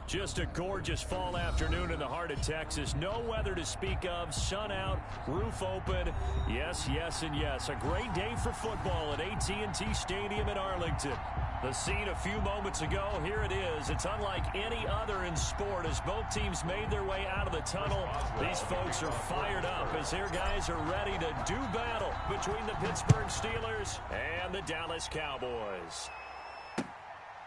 Just a gorgeous fall afternoon in the heart of Texas. No weather to speak of. Sun out, roof open. Yes, yes, and yes. A great day for football at AT&T Stadium in Arlington. The scene a few moments ago, here it is. It's unlike any other in sport as both teams made their way out of the tunnel. These folks are fired up as their guys are ready to do battle between the Pittsburgh Steelers and the Dallas Cowboys.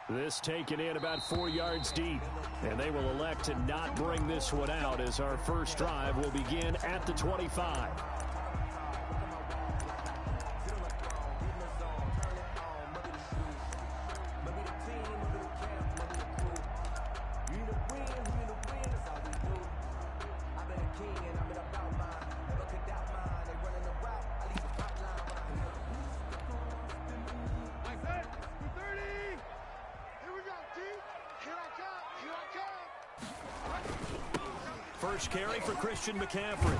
This taken in about 4 yards deep, and they will elect to not bring this one out as our first drive will begin at the 25. First carry for Christian McCaffrey.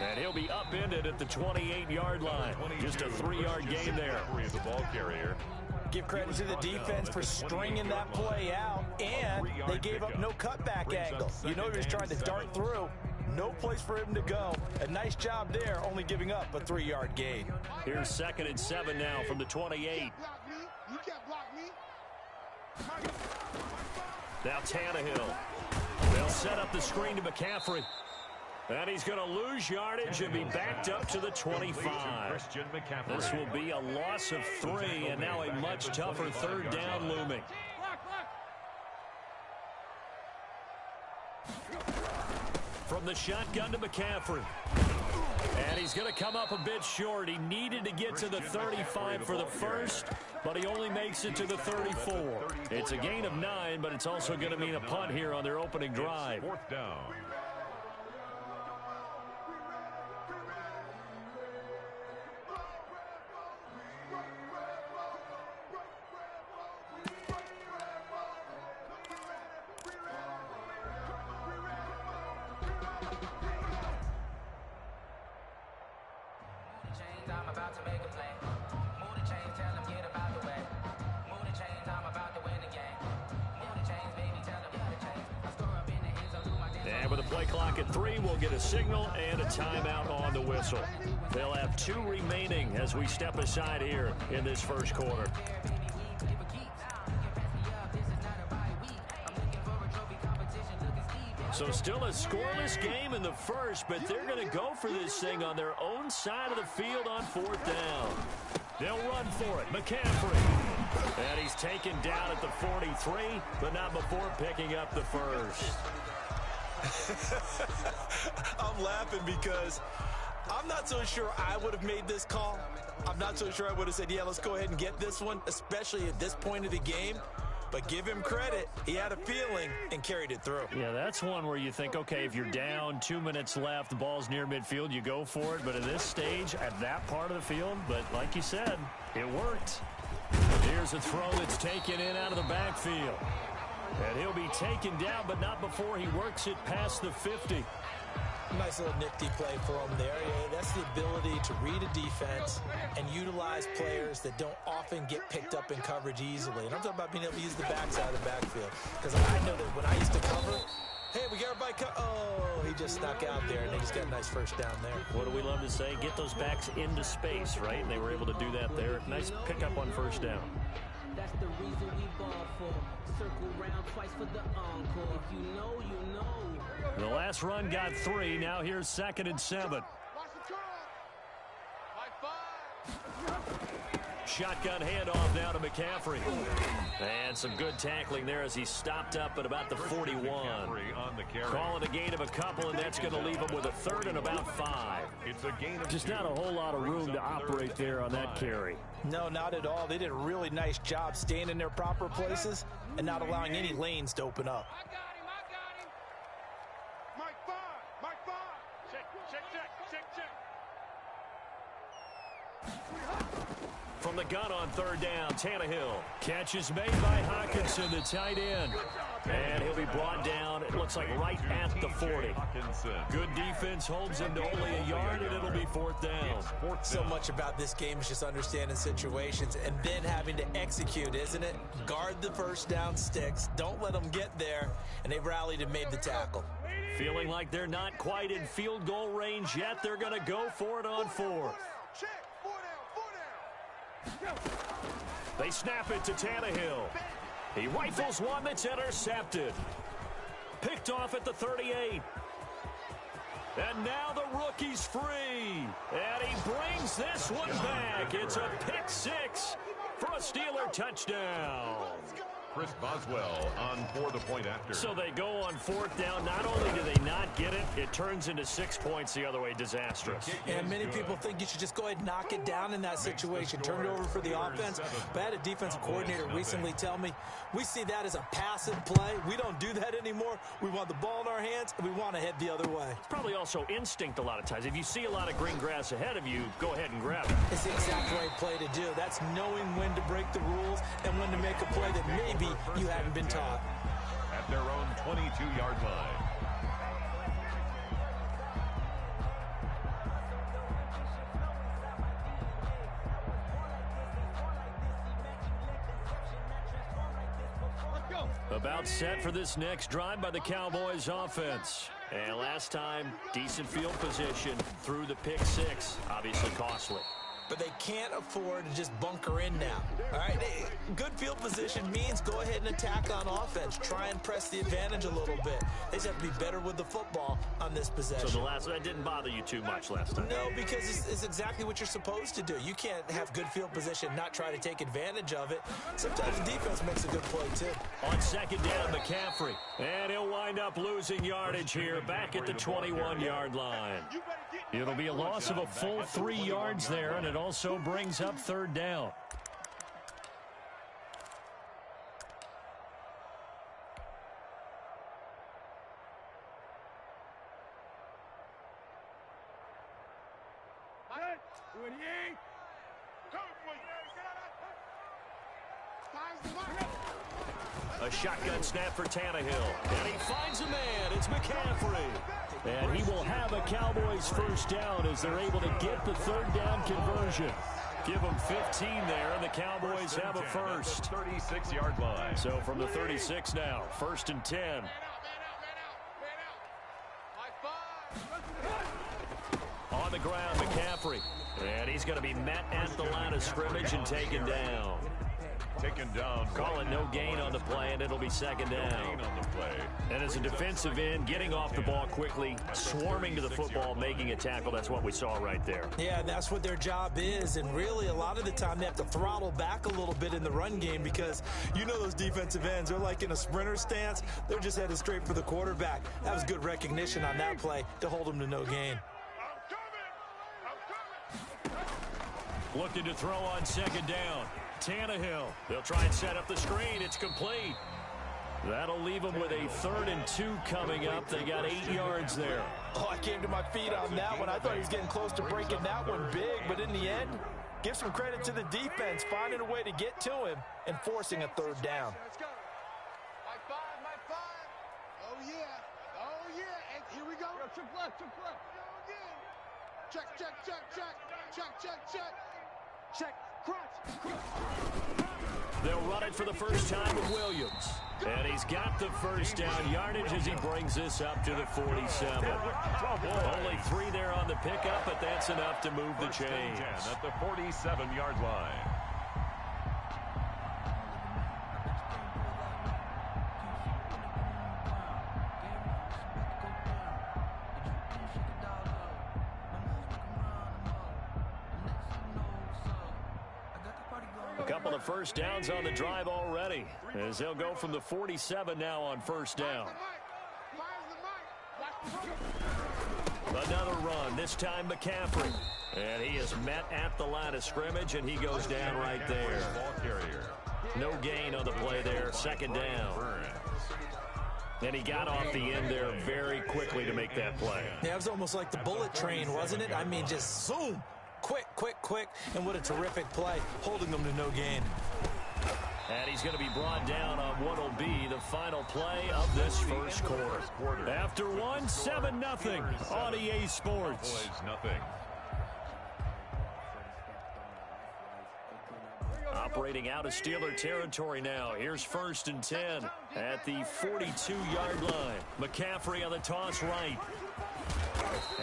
And he'll be upended at the 28-yard line. Just a 3-yard gain there. The ball carrier. Give credit to the defense for stringing that play out, and they gave up no cutback angle. You know he was trying to dart through. No place for him to go. A nice job there, only giving up a 3-yard gain. Here's 2nd and 7 now from the 28. Now Tannehill. They'll set up the screen to McCaffrey. And he's going to lose yardage and be backed up to the 25. This will be a loss of 3, and now a much tougher 3rd down looming. From the shotgun to McCaffrey. And he's going to come up a bit short. He needed to get to the 35 for the first, but he only makes it to the 34. It's a gain of 9, but it's also going to mean a punt here on their opening drive. 4th down. And with the play clock at 3, we'll get a signal and a timeout on the whistle. They'll have 2 remaining as we step aside here in this first quarter. So still a scoreless game in the first, but they're going to go for this thing on their own side of the field on 4th down. They'll run for it. McCaffrey. And he's taken down at the 43, but not before picking up the first. I'm laughing because I'm not so sure I would have made this call. I'm not so sure I would have said, yeah, let's go ahead and get this one, especially at this point of the game. But give him credit. He had a feeling and carried it through. Yeah, that's one where you think, okay, if you're down, 2 minutes left, the ball's near midfield, you go for it. But at this stage, at that part of the field, but like you said, it worked. Here's a throw that's taken in out of the backfield. And he'll be taken down, but not before he works it past the 50. Nice little nifty play for him there. Yeah, that's the ability to read a defense and utilize players that don't often get picked up in coverage easily. And I'm talking about being able to use the backside of the backfield. Because I know that when I used to cover, hey, we got everybody oh, he just snuck out there, and they just got a nice first down there. What do we love to say? Get those backs into space, right? And they were able to do that there. Nice pickup on first down. That's the reason we ball for. Circle round twice for the encore. If you know, you know. The last run got 3. Now here's 2nd and 7. Shotgun handoff now to McCaffrey. And some good tackling there as he stopped up at about the 41. Calling a gain of a couple, and that's going to leave him with a 3rd and about 5. It's a gain of just not a whole lot of room to operate there on that carry. No, not at all. They did a really nice job staying in their proper places and not allowing any lanes to open up. From the gun on 3rd down, Tannehill. Catch is made by Hawkinson, the tight end. And he'll be brought down. It looks like right at the 40. Good defense holds him to only a yard, and it'll be 4th down. So much about this game is just understanding situations and then having to execute, isn't it? Guard the first down sticks. Don't let them get there. And they've rallied and made the tackle. Feeling like they're not quite in field goal range yet. They're going to go for it on 4th. They snap it to Tannehill. He rifles one that's intercepted. Picked off at the 38. And now the rookie's free. And he brings this one back. It's a pick 6 for a Steeler touchdown. Chris Boswell on for the point after. So they go on 4th down. Not only do they not get it, it turns into 6 points the other way. Disastrous. And many people think you should just go ahead and knock it down in that situation. Turn it over for the offense. But I had a defensive coordinator recently tell me, we see that as a passive play. We don't do that anymore. We want the ball in our hands, and we want to head the other way. It's probably also instinct a lot of times. If you see a lot of green grass ahead of you, go ahead and grab it. It's the exact right play to do. That's knowing when to break the rules and when to make a play that maybe you haven't been taught. At their own 22-yard line. About set for this next drive by the Cowboys offense. And last time, decent field position through the pick 6. Obviously costly. But they can't afford to just bunker in now. All right, good field position means go ahead and attack on offense. Try and press the advantage a little bit. They just have to be better with the football on this possession. So that didn't bother you too much last time? No, because it's exactly what you're supposed to do. You can't have good field position, not try to take advantage of it. Sometimes the defense makes a good play, too. On 2nd down, McCaffrey. And he'll wind up losing yardage here back at the 21-yard line. It'll be a loss of a full 3 yards there, and it also brings up 3rd down. A shotgun snap for Tannehill. And he finds a man. It's McCaffrey. And he will have a Cowboys first down as they're able to get the 3rd down conversion. Give them 15 there, and the Cowboys have a first. 36-yard line. So from the 36 now, 1st and 10. On the ground, McCaffrey. And he's going to be met at the line of scrimmage and taken down. Taken down. Call it no gain on the play, and it'll be 2nd down. On the play. And as a defensive end, getting off the ball quickly, swarming to the football, making a tackle, that's what we saw right there. Yeah, that's what their job is. And really, a lot of the time, they have to throttle back a little bit in the run game because you know those defensive ends, they're like in a sprinter stance. They're just headed straight for the quarterback. That was good recognition on that play to hold them to no gain. Looking to throw on 2nd down. Tannehill. They'll try and set up the screen. It's complete. That'll leave them with a 3rd and 2 coming up. They got 8 yards there. Oh, I came to my feet on that one. I thought he was getting close to breaking that one big, but in the end, give some credit to the defense, finding a way to get to him and forcing a 3rd down. Oh, yeah. Oh, yeah. And here we go. Check left, check left. Check, check, check, check. Check, check, check. Check. Crunch. They'll run it for the first time with Williams. And he's got the first down yardage as he brings this up to the 47. Only 3 there on the pickup, but that's enough to move the chains. At the 47-yard line. A couple of first downs on the drive already, as they'll go from the 47 now on first down. Another run, this time McCaffrey. And he is met at the line of scrimmage, and he goes down right there. No gain on the play there, 2nd down. And he got off the end there very quickly to make that play. Yeah, it was almost like the bullet train, wasn't it? I mean, just zoom. Quick, quick, quick, and what a terrific play, holding them to no gain. And he's going to be brought down on what will be the final play of this first quarter. After one, 7-0 on EA Sports. Nothing. Operating out of Steeler territory now. Here's 1st and 10 at the 42-yard line. McCaffrey on the toss right.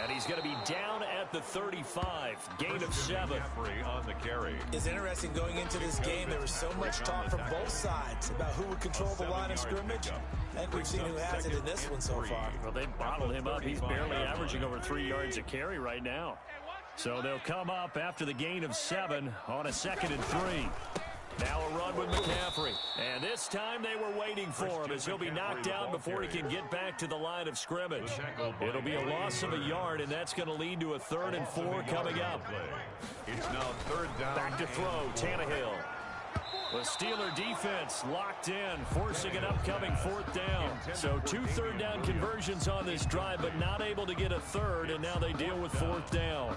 And he's going to be down at the 35. Gain of 7. On the carry. It's interesting going into this game. There was so much talk from both sides about who would control the line of scrimmage. I think we've seen who has it in this one so far. Well, they bottled him up. He's barely averaging over 3 yards a carry right now. So they'll come up after the gain of 7 on a 2nd and 3. Now a run with McCaffrey. And this time they were waiting for him as he'll be knocked down before he can get back to the line of scrimmage. It'll be a loss of a yard, and that's going to lead to a 3rd and 4 coming up. It's now 3rd down. Back to throw, Tannehill. The Steeler defense locked in, forcing an upcoming 4th down. So 2 3rd down conversions on this drive, but not able to get a 3rd, and now they deal with 4th down.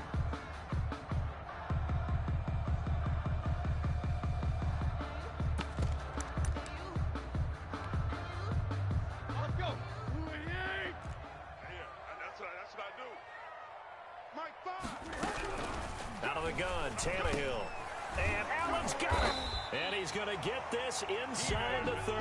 Out of the gun, Tannehill. And Allen's got it. And he's going to get this inside the 30.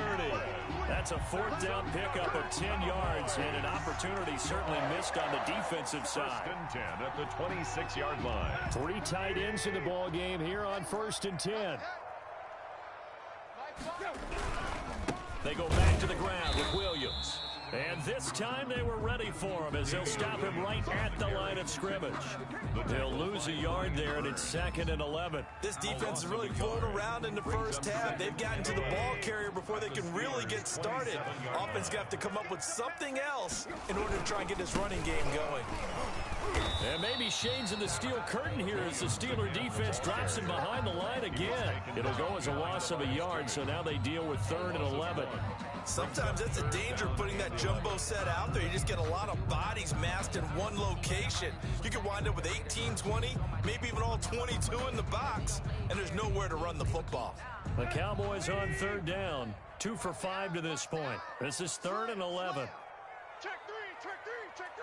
That's a 4th down pickup of 10 yards, and an opportunity certainly missed on the defensive side. 1st and 10 at the 26-yard line. 3 tight ends in the ball game here on 1st and 10. They go back to the ground with Williams. And this time they were ready for him as they'll stop him right at the line of scrimmage. They'll lose a yard there, and it's 2nd and 11. This defense is really floating around in the first half. They've gotten to the ball carrier before they can really get started. Offense going to have to come up with something else in order to try and get this running game going. And maybe shades in the steel curtain here as the Steeler defense drops him behind the line again. It'll go as a loss of a yard, so now they deal with 3rd and 11. Sometimes that's a danger of putting that jumbo set out there. You just get a lot of bodies massed in one location. You could wind up with 18, 20, maybe even all 22 in the box, and there's nowhere to run the football. The Cowboys on 3rd down, 2 for 5 to this point. This is 3rd and 11. Check 3, check 3, check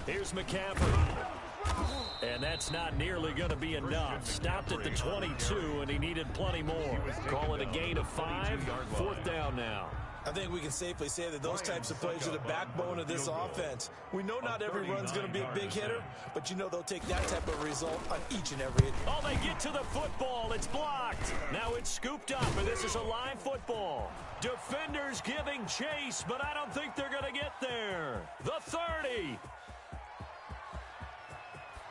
3. Here's McCaffrey. And that's not nearly going to be enough. Stopped at the 22, and he needed plenty more. Call it a gain of 5. 4th down now. I think we can safely say that those types of plays are the backbone of this offense. We know not every run's going to be a big hitter, but you know they'll take that type of result on each and every hit. Oh, they get to the football. It's blocked. Now it's scooped up, and this is a live football. Defenders giving chase, but I don't think they're going to get there. The 30.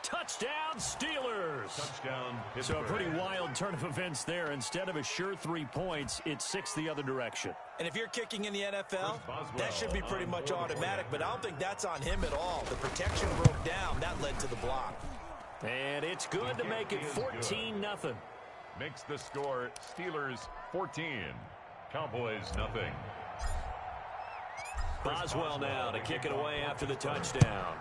Touchdown, Steelers. Touchdown, Pittsburgh. So a pretty wild turn of events there. Instead of a sure 3 points, it's 6 the other direction. And if you're kicking in the NFL, that should be pretty much automatic, but I don't think that's on him at all. The protection broke down. That led to the block. And it's good to make it 14-0. Makes the score Steelers 14. Cowboys nothing. Boswell now to kick it away after the touchdown.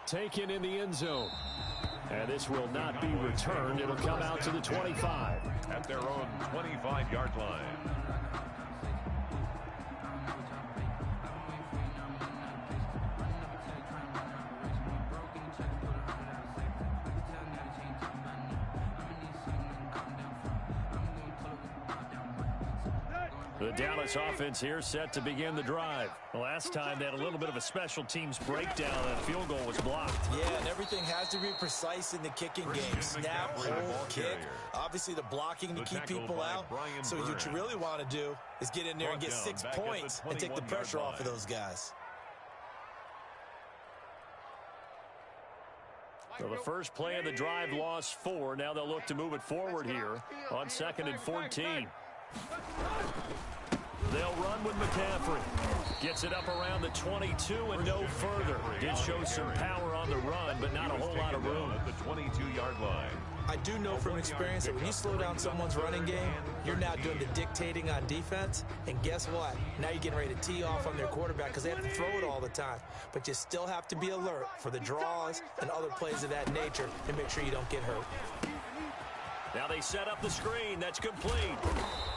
Taken in the end zone. And this will not be returned. It'll come out to the 25. At their own 25-yard line. The Dallas offense here set to begin the drive. Last time they had a little bit of a special teams breakdown and field goal was blocked. Yeah, and everything has to be precise in the kicking game. Snap, hold, kick. Obviously the blocking to keep people out. So what you really want to do is get in there and get 6 points and take the pressure off of those guys. So the first play of the drive lost 4. Now they'll look to move it forward here on 2nd and 14. They'll run with McCaffrey. Gets it up around the 22 and no further. Did show some power on the run, but not a whole lot of room. At the 22-yard line. I do know from experience that when you slow down someone's running game, you're now doing the dictating on defense. And guess what? Now you're getting ready to tee off on their quarterback because they have to throw it all the time. But you still have to be alert for the draws and other plays of that nature and make sure you don't get hurt. Now they set up the screen. That's complete.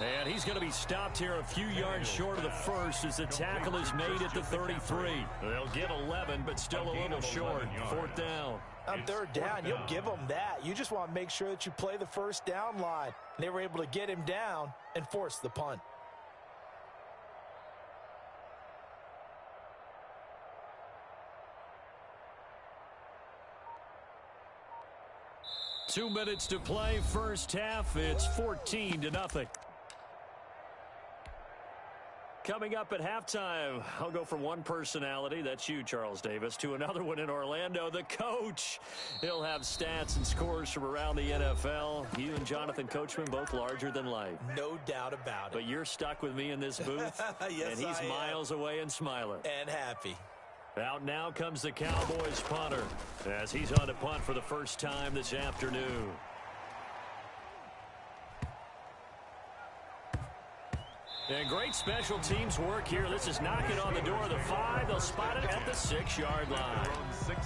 And he's going to be stopped here a few yards short of the first as the tackle is made at the 33. They'll get 11, but still a little short. Fourth down. On third down, you'll give them that. You just want to make sure that you play the first down line. And they were able to get him down and force the punt. Two minutes to play, first half. It's 14-0. Coming up at halftime, I'll go from one personality, that's you, Charles Davis, to another one in Orlando, the coach. He'll have stats and scores from around the NFL. You and Jonathan Coachman, both larger than life. No doubt about it. But you're stuck with me in this booth, yes, and he's miles away and smiling. And happy. Out now comes the Cowboys punter as he's on to punt for the first time this afternoon. And great special teams work here. This is knocking on the door of the 5. They'll spot it at the 6-yard line.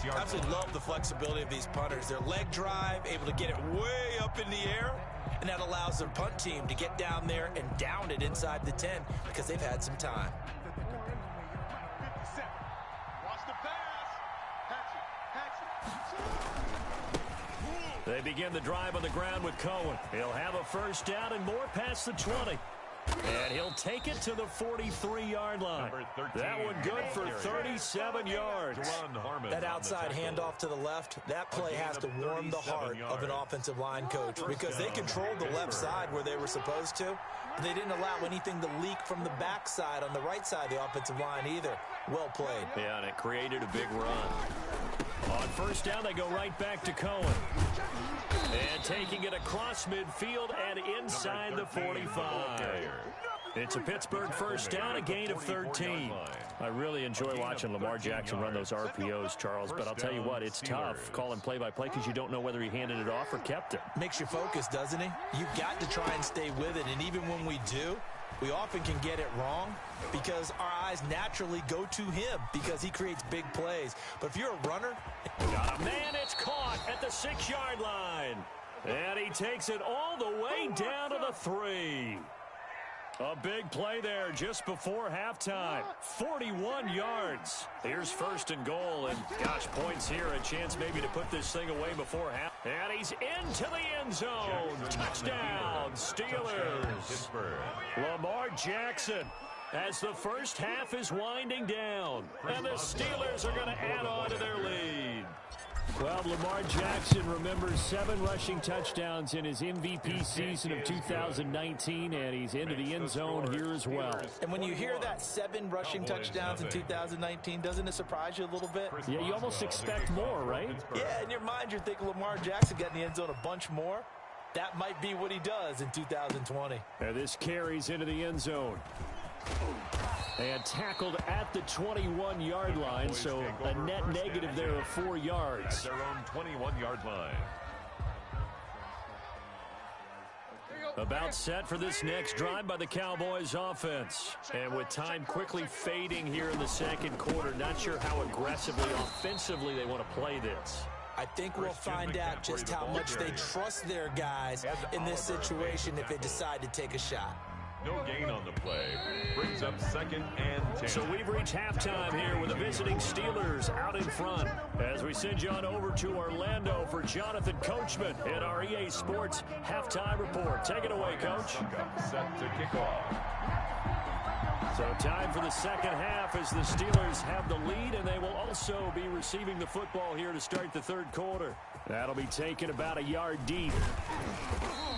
I absolutely love the flexibility of these punters. Their leg drive, able to get it way up in the air, and that allows their punt team to get down there and down it inside the 10 because they've had some time. They begin the drive on the ground with Cohen. He'll have a first down and more past the 20. And he'll take it to the 43-yard line. That one good for 37 yards. That outside handoff to the left, that play has to warm the heart of an offensive line coach because they controlled the left side where they were supposed to. But they didn't allow anything to leak from the backside on the right side of the offensive line either. Well played. Yeah, and it created a big run. On first down, they go right back to Cohen. And taking it across midfield and inside the 45. It's a Pittsburgh first down, a gain of 13. I really enjoy watching Lamar Jackson run those RPOs, Charles, but I'll tell you what, it's tough calling play-by-play because you don't know whether he handed it off or kept it. Makes you focus, doesn't he? You've got to try and stay with it, and even when we do, we often can get it wrong because our eyes naturally go to him because he creates big plays. But if you're a runner... Got a man, it's caught at the 6-yard line. And he takes it all the way down to the 3. A big play there just before halftime. 41 yards. Here's first and goal, and gosh, points here. A chance maybe to put this thing away before half. And he's into the end zone. Touchdown, Steelers. Lamar Jackson as the first half is winding down. And the Steelers are going to add on to their lead. Well, Lamar Jackson remembers 7 rushing touchdowns in his MVP season of 2019, and he's into the end zone here as well. And when you hear that 7 rushing touchdowns in 2019, doesn't it surprise you a little bit? Yeah, you almost expect more, right? Yeah, in your mind, you're thinking Lamar Jackson got in the end zone a bunch more. That might be what he does in 2020. And this carries into the end zone. And tackled at the 21-yard line, so a net negative there of 4 yards. At their own 21-yard line. About set for this next drive by the Cowboys offense. And with time quickly fading here in the second quarter, not sure how aggressively, offensively they want to play this. I think we'll find out just how much they trust their guys in this situation if they decide to take a shot. No gain on the play. Brings up 2nd and 10. So we've reached halftime here with the visiting Steelers out in front. As we send you on over to Orlando for Jonathan Coachman in our EA Sports Halftime Report. Take it away, Coach. Set to kick off. So time for the second half as the Steelers have the lead, and they will also be receiving the football here to start the third quarter. That'll be taken about a yard deep.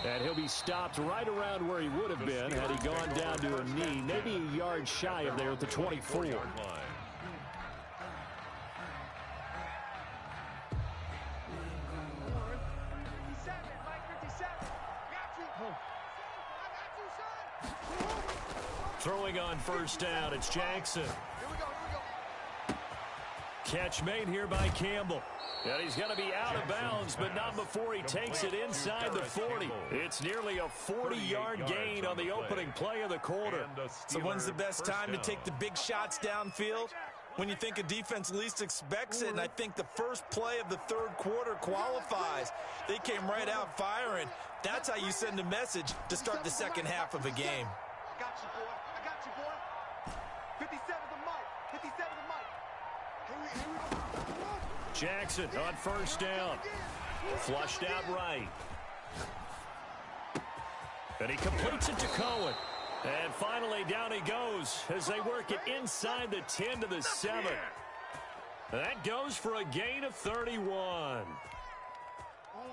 And he'll be stopped right around where he would have been had he gone down to a knee, maybe a yard shy of there at the 24. Throwing on first down, it's Jackson. Catch made here by Campbell. And he's going to be out of bounds, but not before he takes it inside the 40. It's nearly a 40-yard gain on the opening play of the quarter. So when's the best time to take the big shots downfield? When you think a defense least expects it, and I think the first play of the third quarter qualifies. They came right out firing. That's how you send a message to start the second half of a game. I got you, boy. I got you, boy. 57 the mic. 57 the mic. Here we go. Jackson on first down. Flushed out right. And he completes it to Cohen. And finally down he goes as they work it inside the 10 to the 7. That goes for a gain of 31.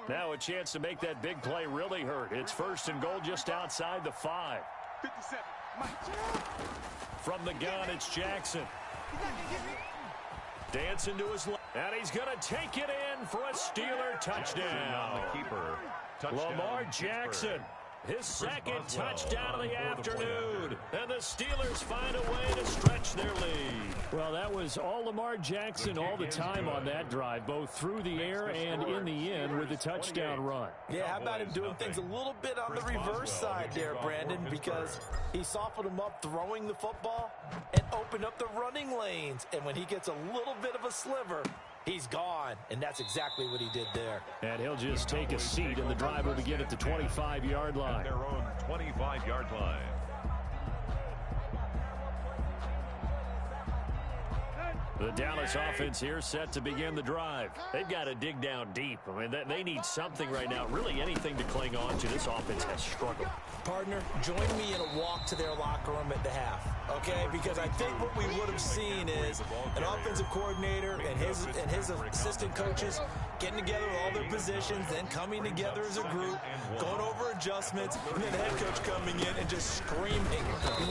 Now a chance to make that big play really hurt. It's first and goal just outside the 5. 57. From the gun, it's Jackson. Dancing to his left. And he's going to take it in for a Steeler touchdown. The keeper. Lamar Jackson. His second touchdown of the afternoon. And the Steelers find a way to stretch their lead. Well, that was all Lamar Jackson all the time on that drive, both through the air and in the end with the touchdown run. Yeah, how about him doing things a little bit on the reverse side there, Brandon, because he softened him up throwing the football and opened up the running lanes. And when he gets a little bit of a sliver, he's gone, and that's exactly what he did there. And he'll just take a seat, and the drive will begin at the 25-yard line. Their own 25-yard line. The Dallas offense here set to begin the drive. They've got to dig down deep. I mean, they need something right now, really anything to cling on to. This offense has struggled. Partner, join me in a walk to their locker room at the half, okay? Because I think what we would have seen is an offensive coordinator and his assistant coaches getting together with all their positions, then coming together as a group, going over adjustments, and then the head coach coming in and just screaming,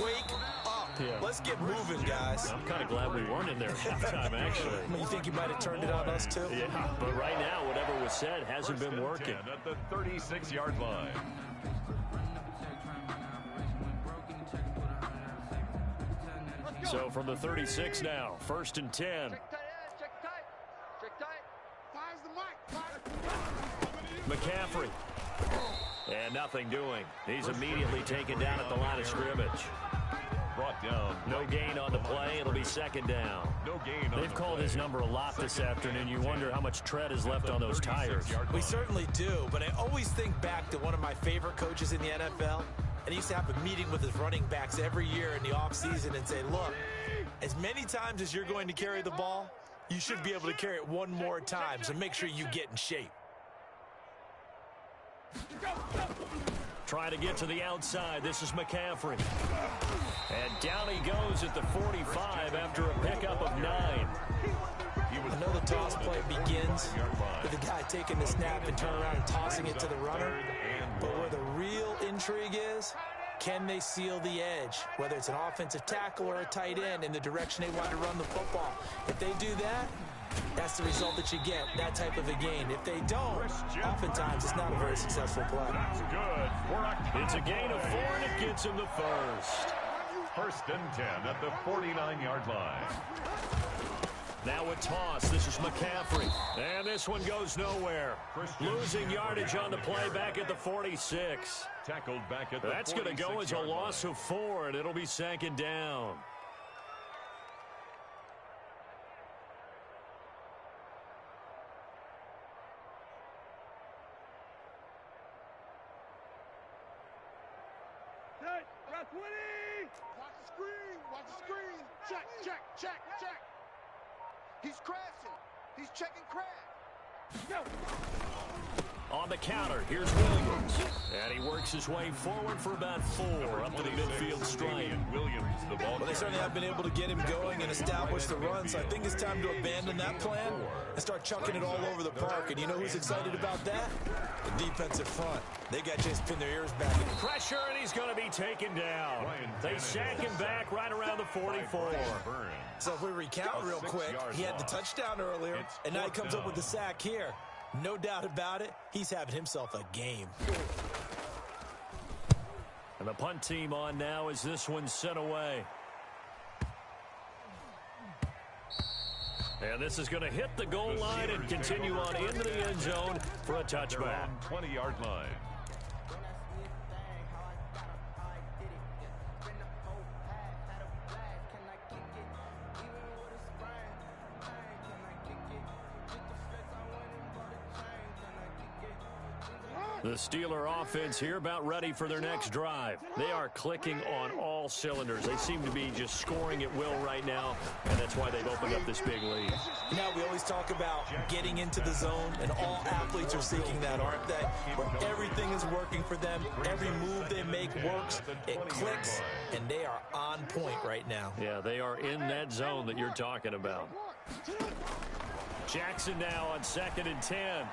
wake up. Yeah. Let's get moving, guys. I'm kind of glad we weren't in there at halftime, actually. You think you might have turned it on us, too? Yeah, but right now, whatever was said hasn't been working. At the 36-yard line. So from the 36 now, first and 10. Check tight. Check tight. Fires the mic. McCaffrey. And nothing doing. He's immediately taken down at the line of scrimmage. Brought down. No gain on the play. It'll be second down. No gain on They've called his number a lot this afternoon. You wonder how much tread is left on those tires. We certainly do, but I always think back to one of my favorite coaches in the NFL, and he used to have a meeting with his running backs every year in the offseason and say, look, as many times as you're going to carry the ball, you should be able to carry it one more time, so make sure you get in shape. Trying to get to the outside. This is McCaffrey. And down he goes at the 45 after a pickup of 9. I know the toss play begins with the guy taking the snap and turn around and tossing it to the runner. But where the real intrigue is, can they seal the edge? Whether it's an offensive tackle or a tight end in the direction they want to run the football. If they do that, that's the result that you get, that type of a gain. If they don't, oftentimes it's not a very successful play. It's a gain of 4, and it gets him the first. First and 10 at the 49-yard line. Now a toss. This is McCaffrey. And this one goes nowhere. Losing yardage on the play back at the 46. Tackled back at the 46-yard line. That's going to go as a loss of 4, and it'll be second down. Watch the screen. Watch the screen. Check. He's crashing. He's checking crash. On the counter, here's Williams. And he works his way forward for about 4 up to the midfield stripe. Williams, the ball. Well, they certainly have been able to get him going and establish the run, so I think it's time to abandon that plan and start chucking it all over the park. And you know who's excited about that? The defensive front. They got a chance to pin their ears back. Pressure, and he's going to be taken down. They sack him back right around the 44. So if we recount real quick, he had the touchdown earlier, and now he comes up with the sack here. No doubt about it, he's having himself a game. And The punt team on now as this one's sent away. And this is going to hit the goal line and continue on into the end zone for a touchback. 20-yard line. The Steeler offense here about ready for their next drive. They are clicking on all cylinders. They seem to be just scoring at will right now, and that's why they've opened up this big lead. Now we always talk about getting into the zone, and all athletes are seeking that, aren't they? Where everything is working for them, every move they make works, it clicks, and they are on point right now. Yeah, they are in that zone that you're talking about. Jackson now on 2nd and 10.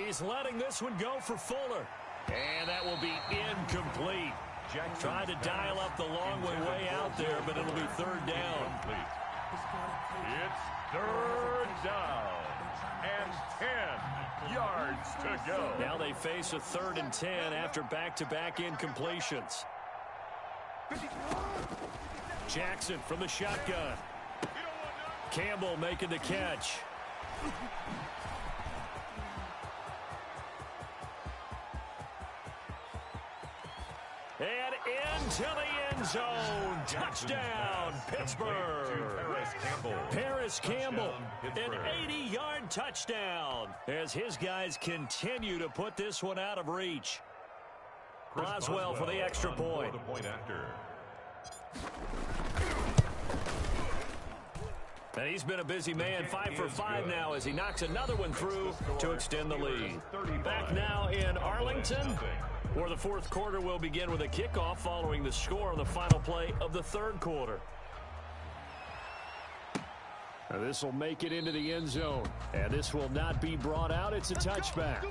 He's letting this one go for Fuller. And that will be incomplete. Tried to dial up the long way out there, but it'll be 3rd down. It's 3rd down and 10 yards to go. Now they face a 3rd and 10 after back-to-back incompletions. Jackson from the shotgun. Campbell making the catch. And into the end zone. Touchdown, Pittsburgh. Paris Campbell, an 80-yard touchdown as his guys continue to put this one out of reach. Boswell for the extra point. And he's been a busy man, 5 for 5 now as he knocks another one through to extend the lead. Back now in Arlington, where the 4th quarter will begin with a kickoff following the score on the final play of the 3rd quarter. Now this will make it into the end zone, and this will not be brought out. It's a touchback.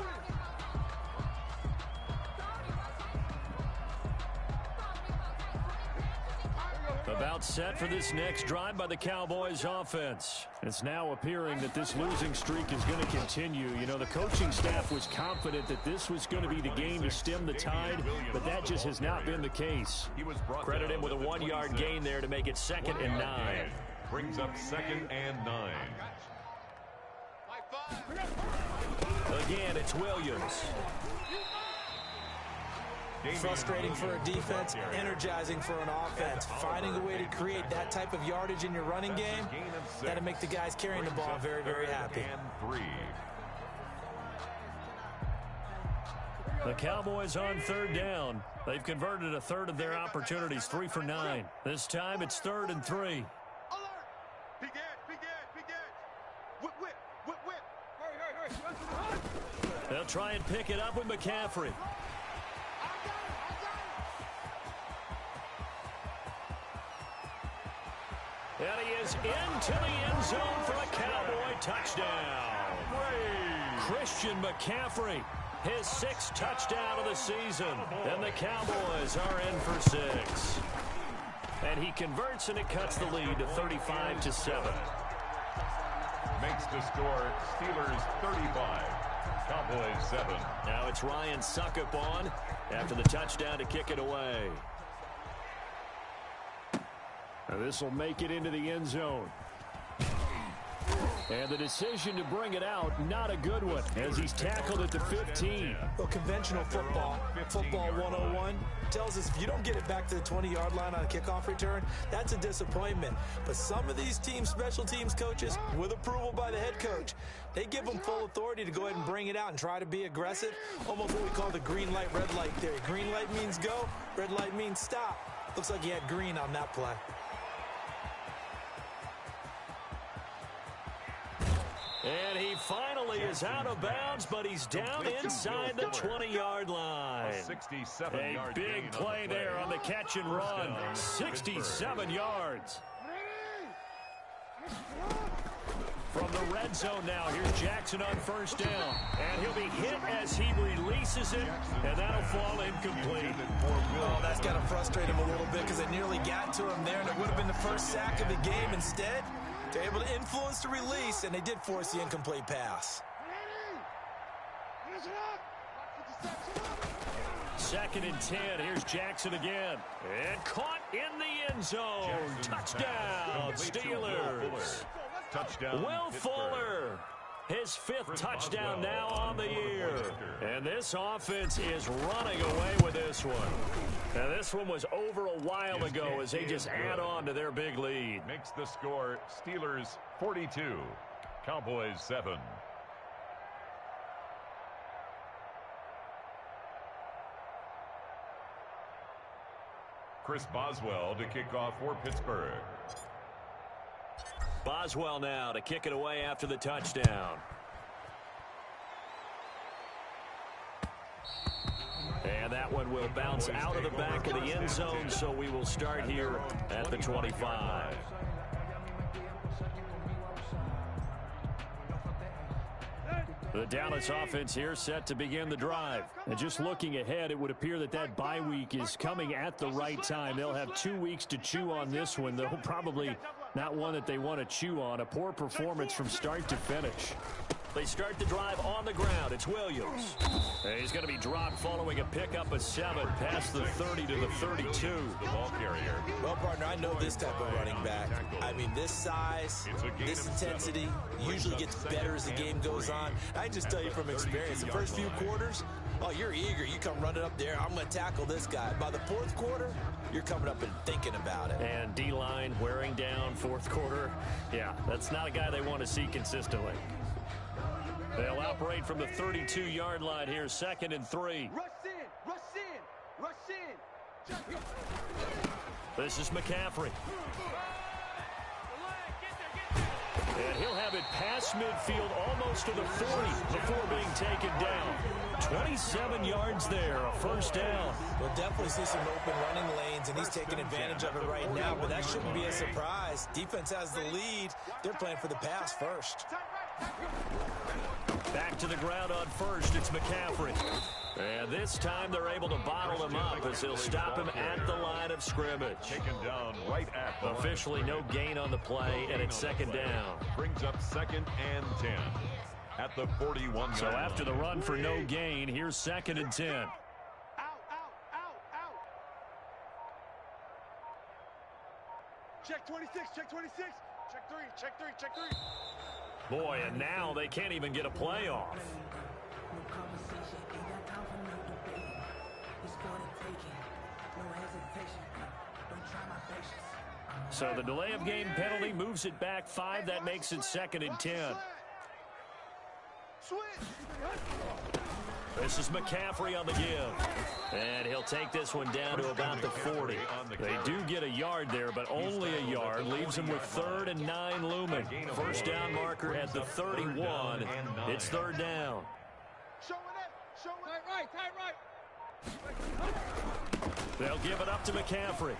About set for this next drive by the Cowboys offense. It's now appearing that this losing streak is going to continue. You know, the coaching staff was confident that this was going to be the game to stem the tide, but that just has not been the case. Credit him with a 1-yard gain there to make it 2nd and 9. Brings up 2nd and 9. Again, it's Williams. Frustrating for a defense, energizing for an offense. Finding a way to create that type of yardage in your running game, that'll make the guys carrying the ball very, very happy. The Cowboys on 3rd down. They've converted a 1/3 of their opportunities, 3 for 9. This time it's 3rd and 3. They'll try and pick it up with McCaffrey. And he is into the end zone for a Cowboy touchdown. Christian McCaffrey, his 6th touchdown of the season. And the Cowboys are in for 6. And he converts, and it cuts the lead to 35-7. Makes the score Steelers 35, Cowboys 7. Now it's Ryan Suckup on after the touchdown to kick it away. Now this will make it into the end zone. And the decision to bring it out, not a good one, as he's tackled at the 15. Well, conventional football 101, tells us if you don't get it back to the 20-yard line on a kickoff return, that's a disappointment. But some of these teams, special teams coaches, with approval by the head coach, they give them full authority to go ahead and bring it out and try to be aggressive, almost what we call the green light, red light theory. Green light means go, red light means stop. Looks like he had green on that play. And he finally is out of bounds, but he's down inside the 20-yard line. A big play there on the catch and run. 67 yards. From the red zone now, here's Jackson on 1st down. And he'll be hit as he releases it, and that'll fall incomplete. Oh, that's got to frustrate him a little bit because it nearly got to him there, and it would have been the first sack of the game. Instead, they're able to influence the release, and they did force the incomplete pass. 2nd and 10. Here's Jackson again. And caught in the end zone. Touchdown, Steelers. Touchdown, Will Fuller. His 5th touchdown now on the year. And this offense is running away with this one. Now, this one was over a while ago as they just add on to their big lead. Makes the score Steelers 42, Cowboys 7. Chris Boswell to kick off for Pittsburgh. Boswell now to kick it away after the touchdown. And that one will bounce out of the back of the end zone, so we will start here at the 25. The Dallas offense here set to begin the drive. And just looking ahead, it would appear that that bye week is coming at the right time. They'll have 2 weeks to chew on this one, though probably not one that they want to chew on. A poor performance from start to finish. They start the drive on the ground. It's Williams. And he's going to be dropped following a pickup of 7 past the 30 to the 32. The ball carrier. Well, partner, I know this type of running back. I mean, this size, this intensity usually gets better as the game goes on. I just tell you from experience, the first few quarters, oh, you're eager. You come running up there. I'm going to tackle this guy. By the 4th quarter, you're coming up and thinking about it. And D-line wearing down 4th quarter. Yeah, that's not a guy they want to see consistently. They'll operate from the 32-yard line here, 2nd and 3. Rush in, rush in, rush in. This is McCaffrey. And he'll have it past midfield almost to the 40 before being taken down. 27 yards there, a first down. We'll definitely see some open running lanes, and he's taking advantage of it right now, but that shouldn't be a surprise. Defense has the lead. They're playing for the pass first. Back to the ground on first, it's McCaffrey. And this time they're able to bottle him up as they'll stop him at the line of scrimmage. Taken down right at the Officially no gain on the play, and it's 2nd down. Brings up 2nd and 10 at the 41. So after the run for no gain, here's 2nd and 10. Out, out, out, out. Check 26, check 26. Check 3, check 3, check 3. Boy, and now they can't even get a play off. So the delay of game penalty moves it back 5. That makes it 2nd and 10. This is McCaffrey on the give. And he'll take this one down to about the 40. They do get a yard there, but only a yard. Leaves them with 3rd and 9 looming. First down marker at the 31. It's 3rd down. They'll give it up to McCaffrey.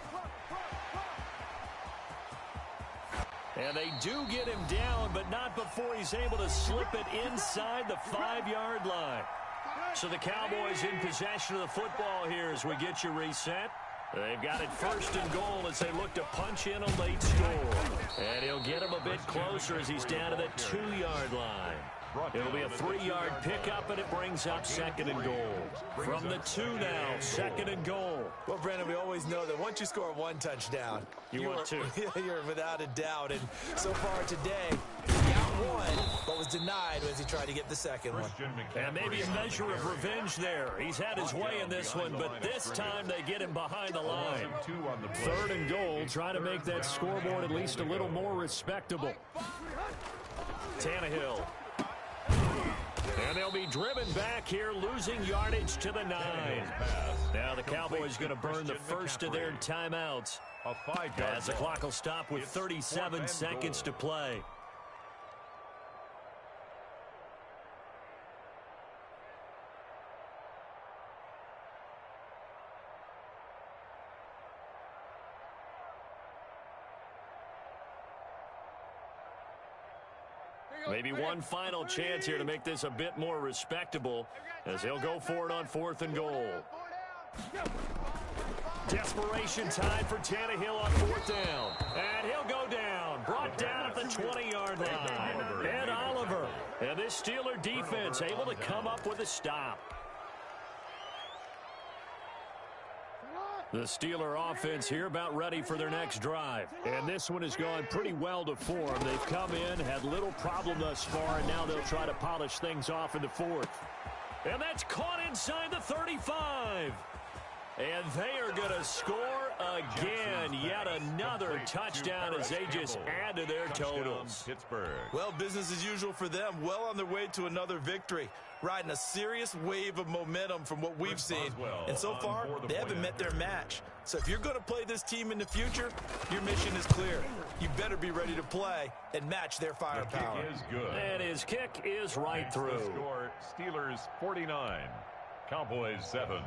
And they do get him down, but not before he's able to slip it inside the 5-yard line. So the Cowboys in possession of the football here as we get you reset. They've got it 1st and goal as they look to punch in a late score. And he'll get him a bit closer as he's down to the 2-yard line. It'll be a 3-yard pickup, and it brings up 2nd and goal. From the 2 now, 2nd and goal. Well, Brandon, we always know that once you score 1 touchdown, you want 2. You're without a doubt. And so far today, he got 1, but was denied as he tried to get the 2nd one. And maybe a measure of revenge there. He's had his way in this one, but this time they get him behind the line. 3rd and goal, trying to make that scoreboard at least a little more respectable. Tannehill. And they'll be driven back here, losing yardage to the 9. Now the Cowboys going to burn the first of their timeouts as the clock will stop with 37 seconds to play. Maybe one final chance here to make this a bit more respectable as they'll go for it on 4th and goal. Desperation time for Tannehill on 4th down. And he'll go down. Brought down at the 20-yard line. Ed Oliver. And this Steeler defense able to come up with a stop. The Steeler offense here about ready for their next drive. And this one has gone pretty well to form. They've come in, had little problem thus far, and now they'll try to polish things off in the fourth. And that's caught inside the 35. And they are going to score again. Yet another touchdown as they just add to their totals. Pittsburgh. Well, business as usual for them. Well on their way to another victory. Riding a serious wave of momentum from what we've seen. And so far, they haven't met their match. So if you're going to play this team in the future, your mission is clear. You better be ready to play and match their firepower. The kick is good. And his kick is right through. The score, Steelers 49, Cowboys 7.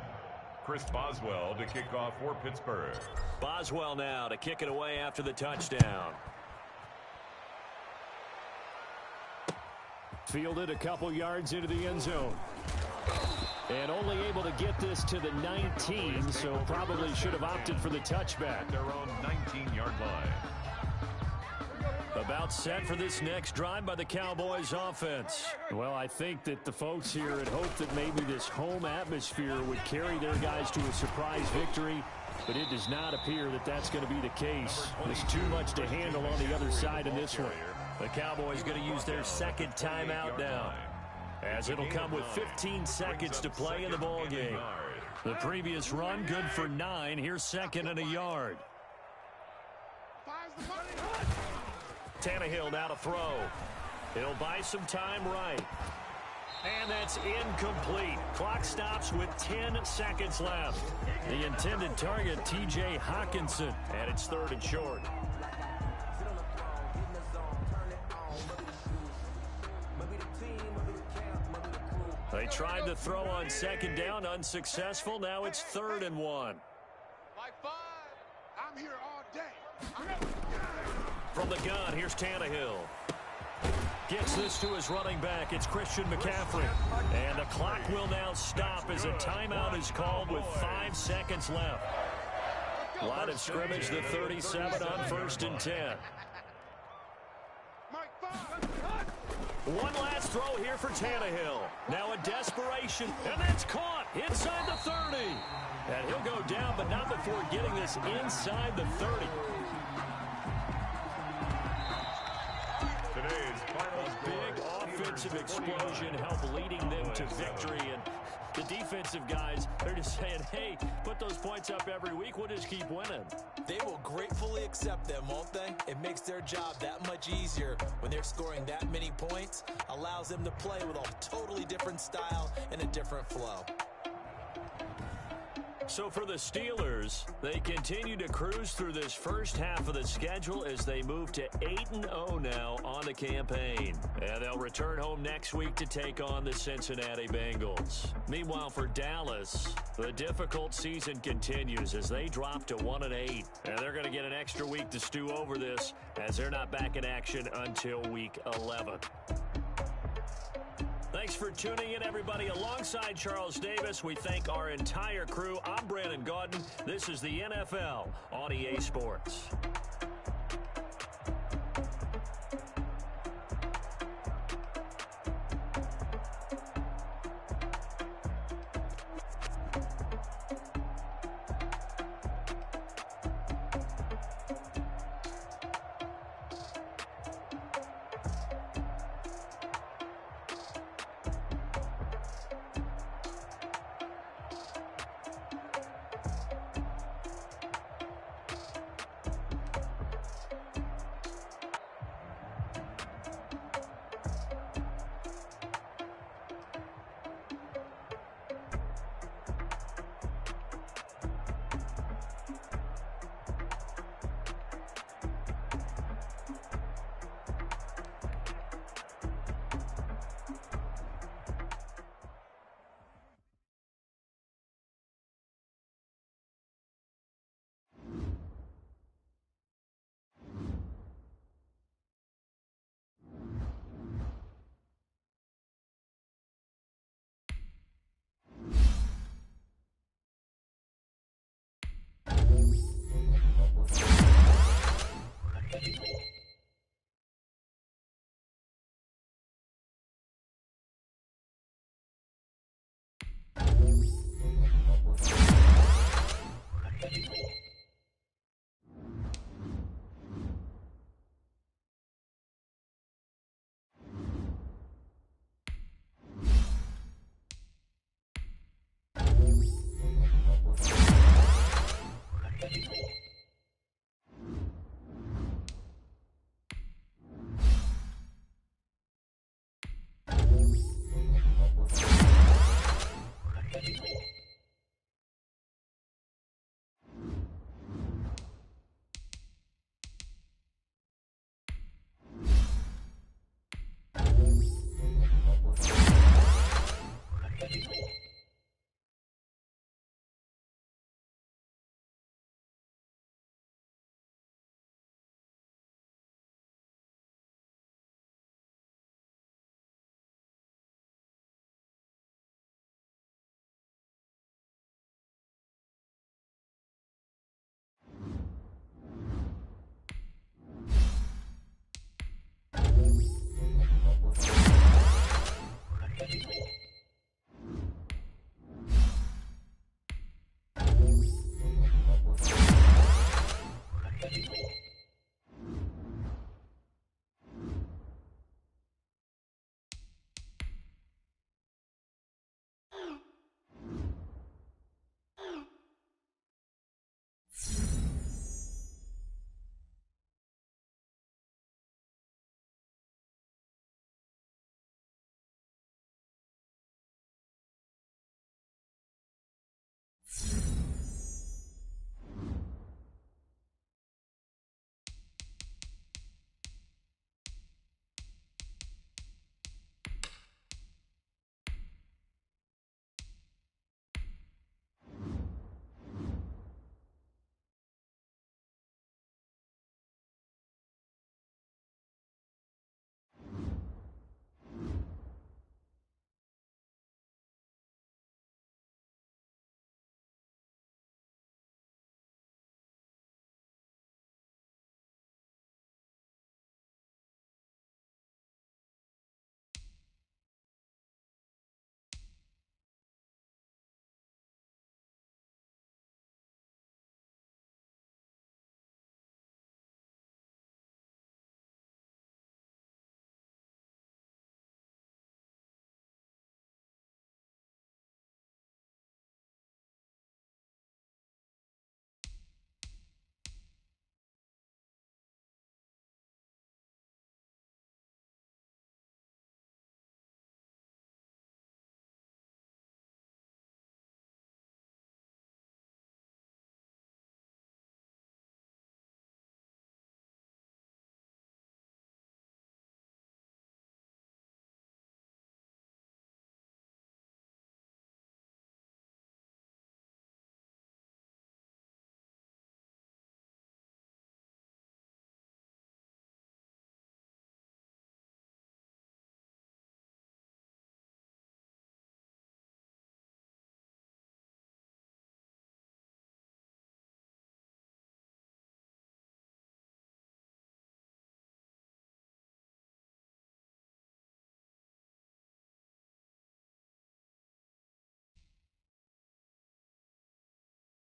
Chris Boswell to kick off for Pittsburgh. Boswell now to kick it away after the touchdown. Fielded a couple yards into the end zone. And only able to get this to the 19, so probably should have opted for the touchback. Their own 19-yard line. About set for this next drive by the Cowboys offense. Well, I think that the folks here had hoped that maybe this home atmosphere would carry their guys to a surprise victory, but it does not appear that that's going to be the case. There's too much to handle on the other side in this one. The Cowboys going to use their second timeout now, as it'll come with 15 seconds to play in the ball game. The previous run good for 9. Here's second and a yard. Tannehill now to throw. He'll buy some time right. And that's incomplete. Clock stops with 10 seconds left. The intended target, T.J. Hawkinson, and it's third and short. They tried to throw on second down, unsuccessful. Now it's 3rd and 1. Like 5. I'm here all day. From the gun, here's Tannehill. Gets this to his running back. It's Christian McCaffrey. And the clock will now stop as a timeout is called with 5 seconds left. Line of scrimmage, the 37 on 1st and 10. One last throw here for Tannehill. Now a desperation, and that's caught inside the 30. And he'll go down, but not before getting this inside the 30. Today's final Big offensive explosion helped leading them to victory. And the defensive guys, they're just saying, hey, put those points up every week. We'll just keep winning. They will gratefully accept them, won't they? It makes their job that much easier when they're scoring that many points. Allows them to play with a totally different style and a different flow. So for the Steelers, they continue to cruise through this first half of the schedule as they move to 8-0 now on the campaign. And they'll return home next week to take on the Cincinnati Bengals. Meanwhile, for Dallas, the difficult season continues as they drop to 1-8. And they're going to get an extra week to stew over this as they're not back in action until week 11. Thanks for tuning in, everybody. Alongside Charles Davis, we thank our entire crew. I'm Brandon Gaudin. This is the NFL on EA Sports.